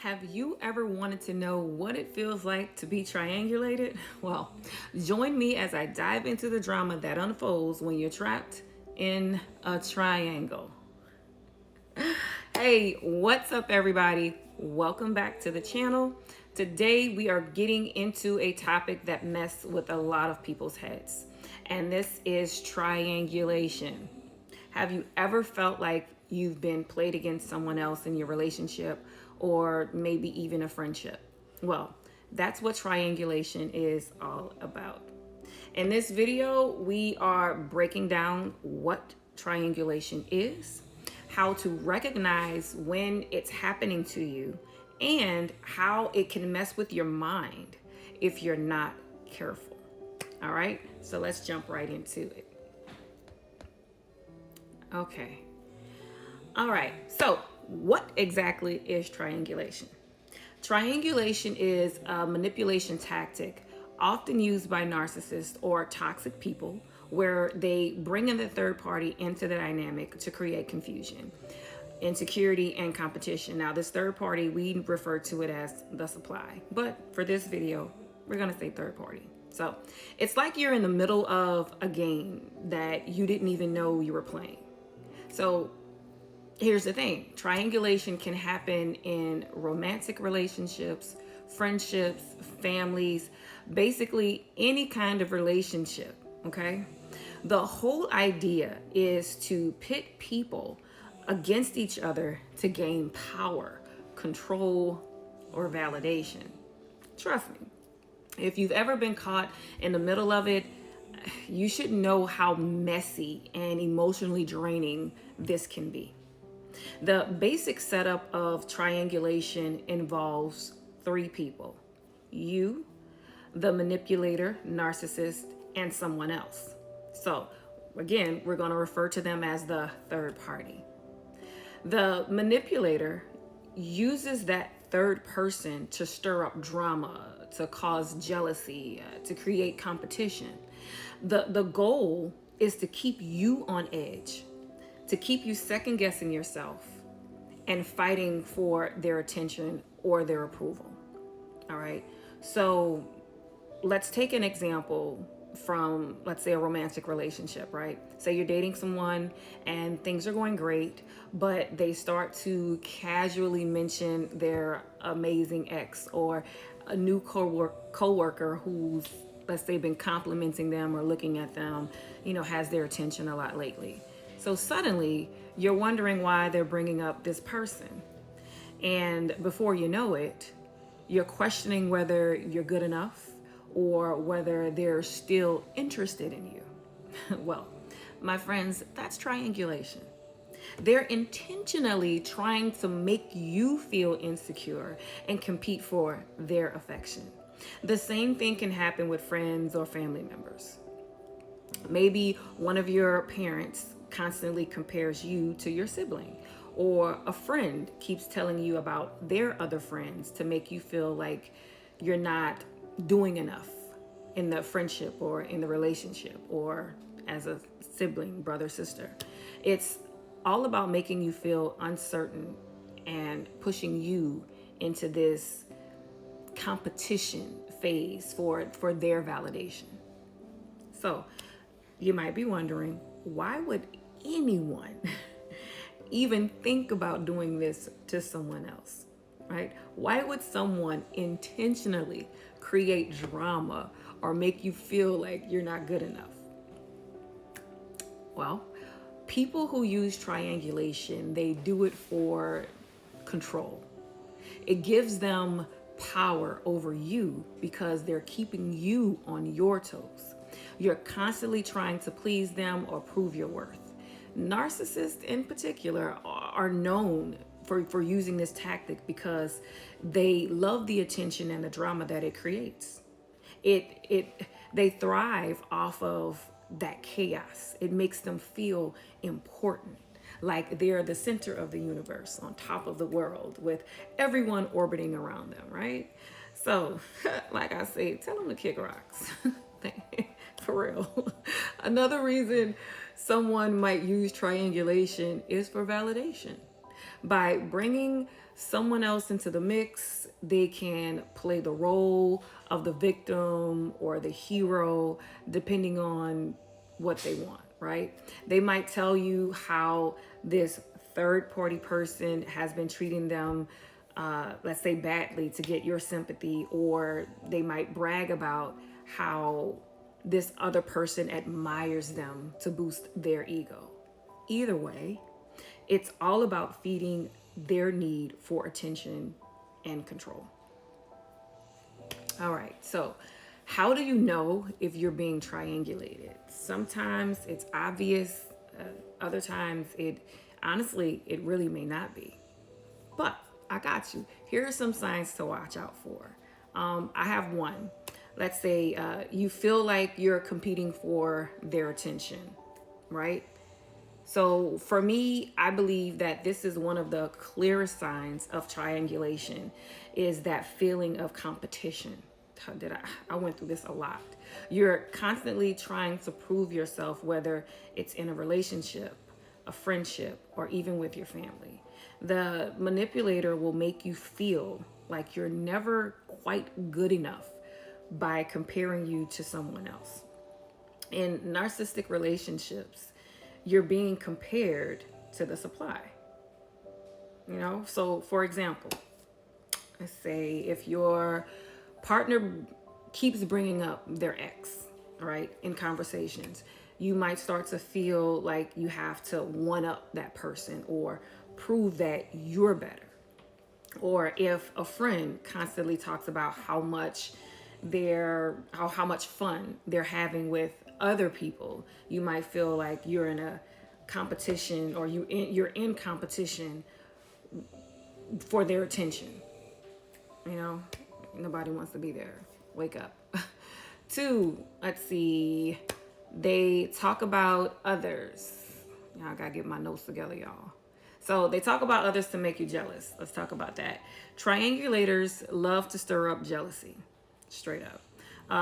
Have you ever wanted to know what it feels like to be triangulated? Well, join me as I dive into the drama that unfolds when you're trapped in a triangle. Hey, what's up, everybody? Welcome back to the channel. Today, we are getting into a topic that messes with a lot of people's heads, and this is triangulation. Have you ever felt like you've been played against someone else in your relationship or maybe even a friendship? Well, that's what triangulation is all about. In this video, we are breaking down what triangulation is, how to recognize when it's happening to you, and how it can mess with your mind if you're not careful. All right, so let's jump right into it. Okay. All right. So, what exactly is triangulation? Triangulation is a manipulation tactic often used by narcissists or toxic people where they bring in the third party into the dynamic to create confusion, insecurity, and competition. Now, this third party, we refer to it as the supply, but for this video, we're going to say third party. So, it's like you're in the middle of a game that you didn't even know you were playing. So here's the thing. Triangulation can happen in romantic relationships, friendships, families, basically any kind of relationship, okay? The whole idea is to pit people against each other to gain power, control, or validation. Trust me, if you've ever been caught in the middle of it, you should know how messy and emotionally draining this can be. The basic setup of triangulation involves three people: you, the manipulator, narcissist, and someone else. So again, we're going to refer to them as the third party. The manipulator uses that third person to stir up drama, to cause jealousy, to create competition. The goal is to keep you on edge, to keep you second guessing yourself and fighting for their attention or their approval. All right. So let's take an example from, let's say, a romantic relationship, right? Say you're dating someone and things are going great, but they start to casually mention their amazing ex or a new coworker who's, let's say, been complimenting them or looking at them, has their attention a lot lately. So suddenly you're wondering why they're bringing up this person. And before you know it, you're questioning whether you're good enough or whether they're still interested in you. Well, my friends, that's triangulation. They're intentionally trying to make you feel insecure and compete for their affection. The same thing can happen with friends or family members. Maybe one of your parents constantly compares you to your sibling, or a friend keeps telling you about their other friends to make you feel like you're not doing enough in the friendship or in the relationship or as a sibling, brother, sister. It's all about making you feel uncertain and pushing you into this competition phase for their validation. So you might be wondering, why would anyone even think about doing this to someone else, right? Why would someone intentionally create drama or make you feel like you're not good enough? Well, people who use triangulation, they do it for control. It gives them power over you because they're keeping you on your toes. You're constantly trying to please them or prove your worth. Narcissists in particular are known for using this tactic because they love the attention and the drama that it creates. They thrive off of that chaos. It makes them feel important, like they're the center of the universe, on top of the world, with everyone orbiting around them, right? So, like I say, tell them to kick rocks. For real. Another reason someone might use triangulation is for validation. By bringing someone else into the mix. They can play the role of the victim or the hero, depending on what they want, right? They might tell you how this third party person has been treating them, let's say badly, to get your sympathy, or they might brag about how this other person admires them to boost their ego. Either way, it's all about feeding their need for attention and control. All right, so how do you know if you're being triangulated? Sometimes it's obvious, other times it really may not be. But I got you. Here are some signs to watch out for. I have one. Let's say you feel like you're competing for their attention, right? So for me, I believe that this is one of the clearest signs of triangulation, is that feeling of competition. I went through this a lot. You're constantly trying to prove yourself, whether it's in a relationship, a friendship, or even with your family. The manipulator will make you feel like you're never quite good enough by comparing you to someone else. In narcissistic relationships, you're being compared to the supply. So for example, let's say if your partner keeps bringing up their ex, right, in conversations, you might start to feel like you have to one up that person or prove that you're better. Or if a friend constantly talks about how much fun they're having with other people, you might feel like you're in a competition, or you're in competition for their attention. Nobody wants to be there. Wake up. 2, let's see. They talk about others. I gotta get my notes together, y'all. So they talk about others to make you jealous. Let's talk about that. Triangulators love to stir up jealousy, straight up.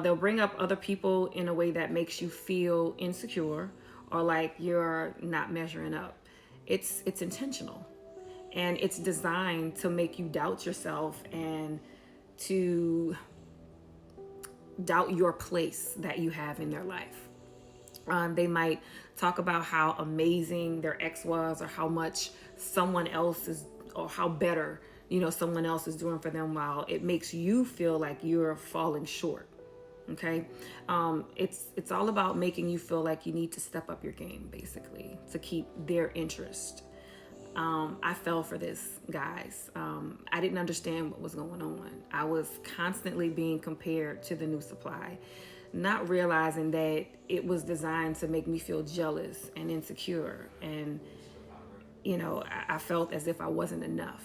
They'll bring up other people in a way that makes you feel insecure or like you're not measuring up. It's intentional, and it's designed to make you doubt yourself and to doubt your place that you have in their life. They might talk about how amazing their ex was, or how much someone else is, or how better, someone else is doing for them, while it makes you feel like you're falling short. Okay. It's all about making you feel like you need to step up your game, basically, to keep their interest. I fell for this, guys. I didn't understand what was going on. I was constantly being compared to the new supply, not realizing that it was designed to make me feel jealous and insecure. And, I felt as if I wasn't enough.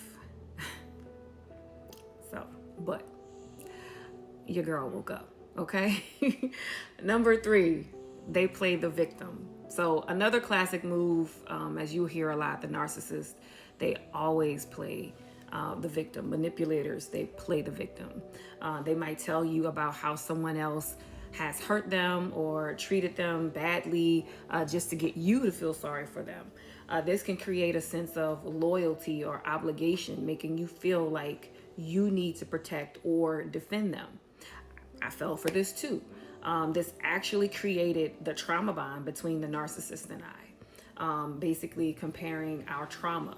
But your girl woke up. Okay. Number 3, they play the victim. So another classic move, as you hear a lot, the narcissist, they always play the victim. Manipulators, they play the victim. They might tell you about how someone else has hurt them or treated them badly, just to get you to feel sorry for them. This can create a sense of loyalty or obligation, making you feel like you need to protect or defend them. I fell for this too. This actually created the trauma bond between the narcissist and I, basically comparing our trauma,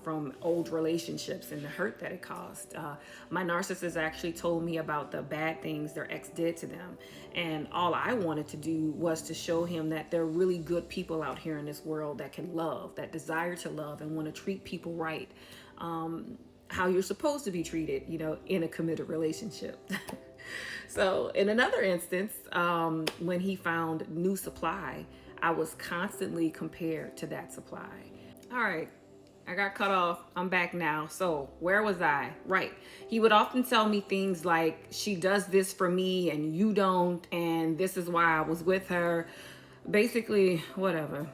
from old relationships and the hurt that it caused. My narcissist actually told me about the bad things their ex did to them. And all I wanted to do was to show him that there are really good people out here in this world that can love, that desire to love and want to treat people right. How you're supposed to be treated, in a committed relationship. So in another instance, when he found new supply, I was constantly compared to that supply. All right, I got cut off. I'm back now. So where was I? Right. He would often tell me things like, she does this for me and you don't, and this is why I was with her. Basically, whatever.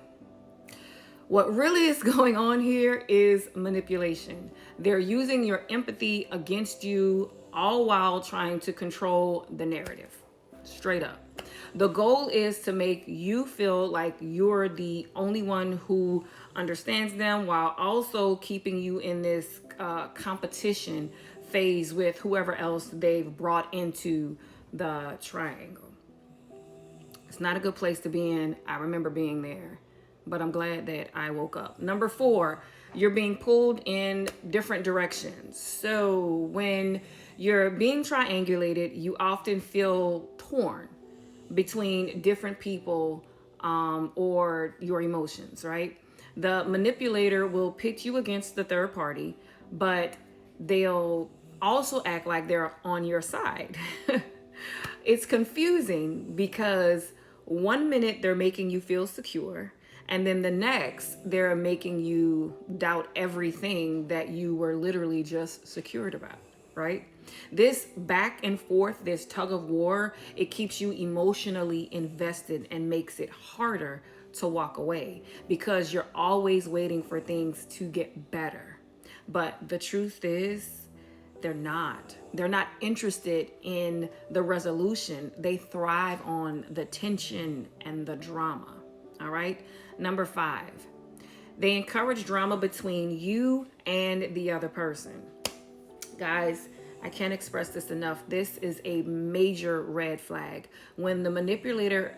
What really is going on here is manipulation. They're using your empathy against you, all while trying to control the narrative. Straight up. The goal is to make you feel like you're the only one who understands them, while also keeping you in this competition phase with whoever else they've brought into the triangle. It's not a good place to be in. I remember being there, but I'm glad that I woke up. Number 4, you're being pulled in different directions. So when you're being triangulated, you often feel torn between different people, or your emotions, right? The manipulator will pit you against the third party, but they'll also act like they're on your side. It's confusing because one minute they're making you feel secure, and then the next they're making you doubt everything that you were literally just secured about, right? This back and forth, this tug of war, it keeps you emotionally invested and makes it harder to walk away because you're always waiting for things to get better. But the truth is, they're not. They're not interested in the resolution. They thrive on the tension and the drama. All right. Number 5, they encourage drama between you and the other person. Guys, I can't express this enough. This is a major red flag. When the manipulator,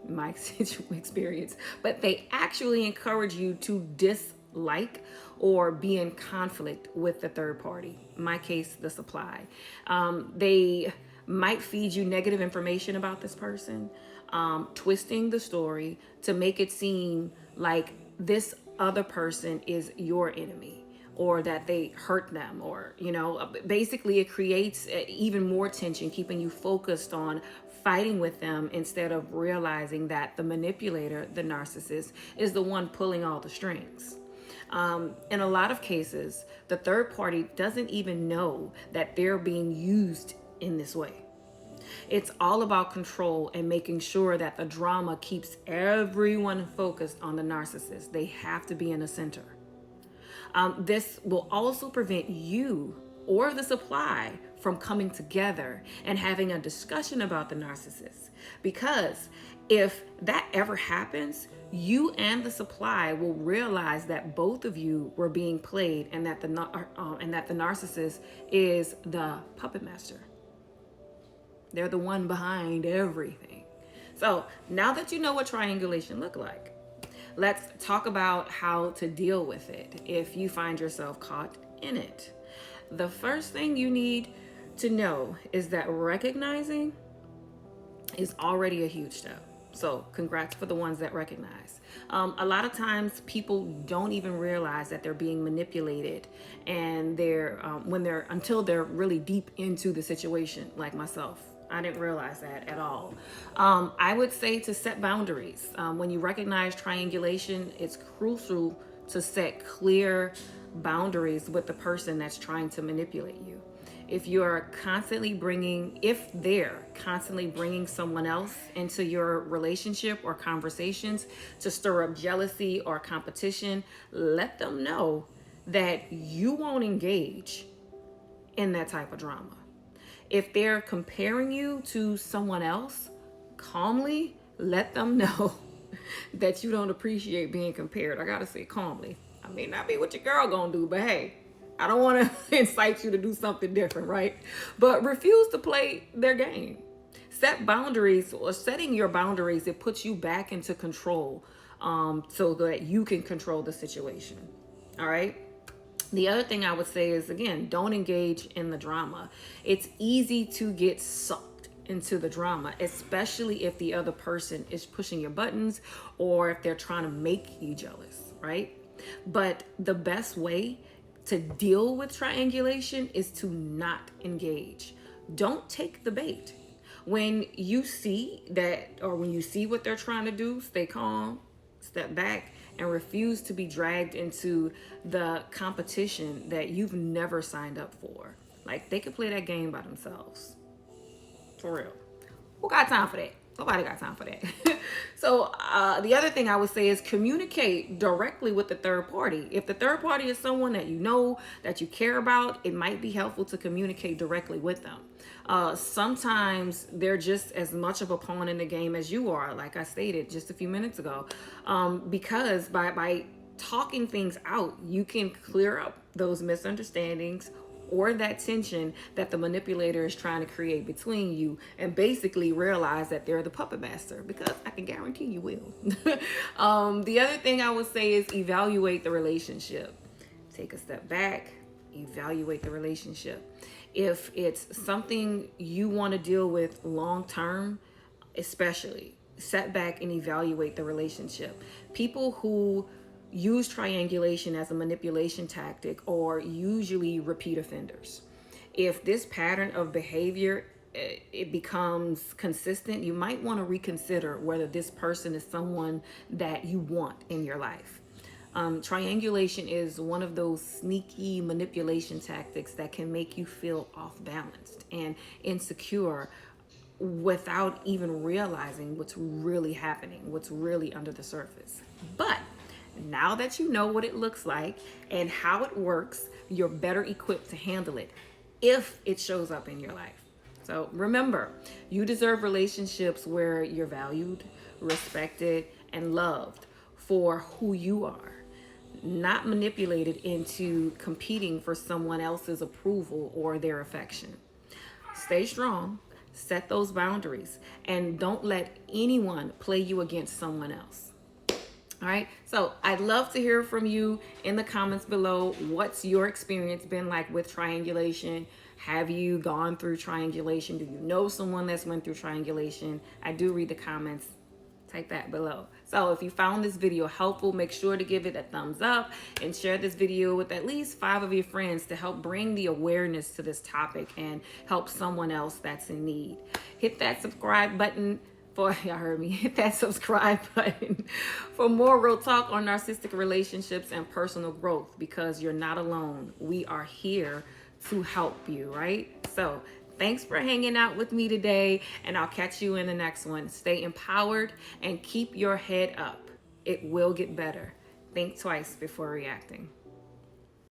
my experience, but they actually encourage you to dislike or be in conflict with the third party. In my case, the supply. They might feed you negative information about this person, twisting the story to make it seem like this other person is your enemy, or that they hurt them, or, basically it creates even more tension, keeping you focused on fighting with them instead of realizing that the manipulator, the narcissist, is the one pulling all the strings. In a lot of cases, the third party doesn't even know that they're being used in this way. It's all about control and making sure that the drama keeps everyone focused on the narcissist. They have to be in the center. This will also prevent you or the supply from coming together and having a discussion about the narcissist. Because if that ever happens, you and the supply will realize that both of you were being played, and that the narcissist is the puppet master. They're the one behind everything. So now that you know what triangulation look like, let's talk about how to deal with it if you find yourself caught in it. The first thing you need to know is that recognizing is already a huge step. So congrats for the ones that recognize. A lot of times people don't even realize that they're being manipulated, and until they're really deep into the situation, like myself. I didn't realize that at all. I would say to set boundaries. When you recognize triangulation, it's crucial to set clear boundaries with the person that's trying to manipulate you. If they're constantly bringing someone else into your relationship or conversations to stir up jealousy or competition, let them know that you won't engage in that type of drama. If they're comparing you to someone else, calmly let them know that you don't appreciate being compared. I gotta say calmly. I may not be what your girl gonna do, but hey, I don't want to incite you to do something different, right? But refuse to play their game. Set boundaries, or setting your boundaries, it puts you back into control, so that you can control the situation. All right. The other thing I would say is, again, don't engage in the drama. It's easy to get sucked into the drama, especially if the other person is pushing your buttons or if they're trying to make you jealous, right? But the best way to deal with triangulation is to not engage. Don't take the bait. When you see what they're trying to do, stay calm, step back, and refuse to be dragged into the competition that you've never signed up for. Like, they could play that game by themselves. For real. Who got time for that? Nobody got time for that. So the other thing I would say is communicate directly with the third party. If the third party is someone that you know, that you care about, it might be helpful to communicate directly with them. Sometimes they're just as much of a pawn in the game as you are, like I stated just a few minutes ago, because by talking things out, you can clear up those misunderstandings or that tension that the manipulator is trying to create between you, and basically realize that they're the puppet master, because I can guarantee you will. The other thing I would say is evaluate the relationship. Take a step back, evaluate the relationship. If it's something you want to deal with long term, especially, set back and evaluate the relationship. People who use triangulation as a manipulation tactic are usually repeat offenders. If this pattern of behavior it becomes consistent, you might want to reconsider whether this person is someone that you want in your life. Triangulation is one of those sneaky manipulation tactics that can make you feel off balanced and insecure without even realizing what's really happening, what's really under the surface. But now that you know what it looks like and how it works, you're better equipped to handle it if it shows up in your life. So remember, you deserve relationships where you're valued, respected, and loved for who you are, not manipulated into competing for someone else's approval or their affection. Stay strong, set those boundaries, and don't let anyone play you against someone else. All right. So I'd love to hear from you in the comments below. What's your experience been like with triangulation? Have you gone through triangulation? Do you know someone that's went through triangulation? I do read the comments. Type that below. So if you found this video helpful, make sure to give it a thumbs up and share this video with at least 5 of your friends to help bring the awareness to this topic and help someone else that's in need. Hit that subscribe button y'all heard me, hit that subscribe button for more real talk on narcissistic relationships and personal growth, because you're not alone. We are here to help you, right? So thanks for hanging out with me today, and I'll catch you in the next one. Stay empowered and keep your head up. It will get better. Think twice before reacting.